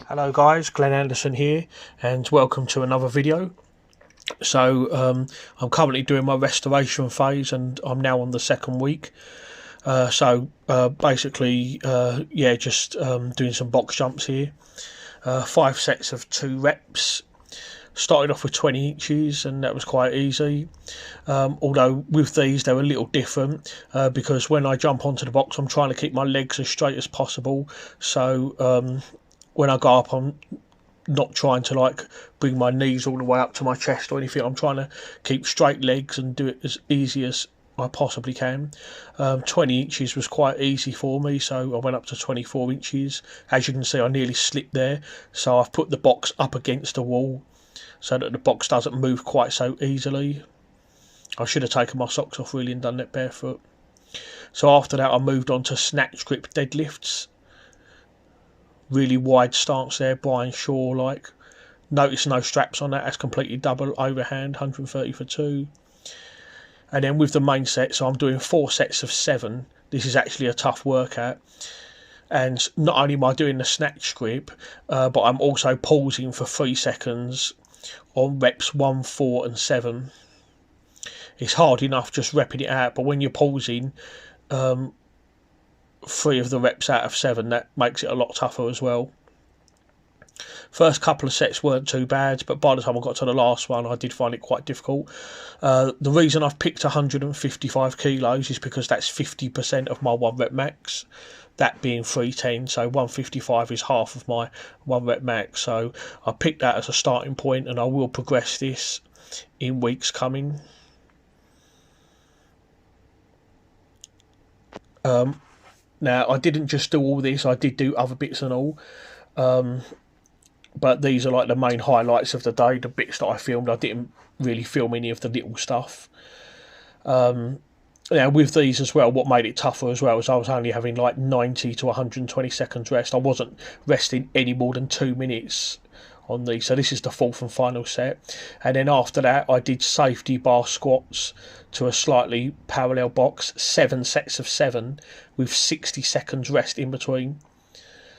Hello guys, Glenn Anderson here and welcome to another video. So I'm currently doing my restoration phase and I'm now on the second week. Basically just doing some box jumps here. 5 sets of 2 reps. Started off with 20 inches and that was quite easy. Although with these they're a little different because when I jump onto the box I'm trying to keep my legs as straight as possible. So when I go up I'm not trying to like bring my knees all the way up to my chest or anything. I'm trying to keep straight legs and do it as easy as I possibly can. 20 inches was quite easy for me, so I went up to 24 inches. As you can see, I nearly slipped there, so I've put the box up against the wall so that the box doesn't move quite so easily. I should have taken my socks off really and done that barefoot. So after that I moved on to snatch grip deadlifts. Really wide stance there, Brian Shaw like. Notice no straps on that, that's completely double overhand, 130 for 2. And then with the main set, so I'm doing 4 sets of 7. This is actually a tough workout. And not only am I doing the snatch grip, but I'm also pausing for 3 seconds on reps 1, 4 and 7. It's hard enough just repping it out, but when you're pausing 3 of the reps out of 7, that makes it a lot tougher as well. First couple of sets weren't too bad, but by the time I got to the last one I did find it quite difficult. The reason I've picked 155 kilos is because that's 50% of my 1 rep max, that being 310, so 155 is half of my 1 rep max, so I picked that as a starting point and I will progress this in weeks coming. Now, I didn't just do all this, I did do other bits and all. But these are like the main highlights of the day, the bits that I filmed. I didn't really film any of the little stuff. Now, with these as well, what made it tougher as well is I was only having like 90 to 120 seconds rest. I wasn't resting any more than 2 minutes on these. So this is the 4th and final set. And then after that, I did safety bar squats to a slightly parallel box, 7 sets of 7 with 60 seconds rest in between.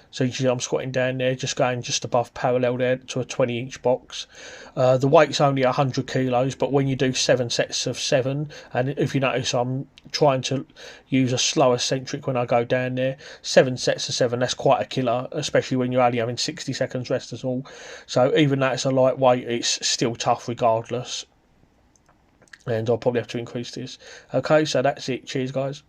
So you see I'm squatting down there, just going just above parallel there to a 20-inch box. The weight's only 100 kilos, but when you do 7 sets of 7, and if you notice I'm trying to use a slower centric when I go down there, 7 sets of 7, that's quite a killer, especially when you're only having 60 seconds rest as all. So even though it's a lightweight, it's still tough regardless. And I'll probably have to increase this. Okay, so that's it. Cheers, guys.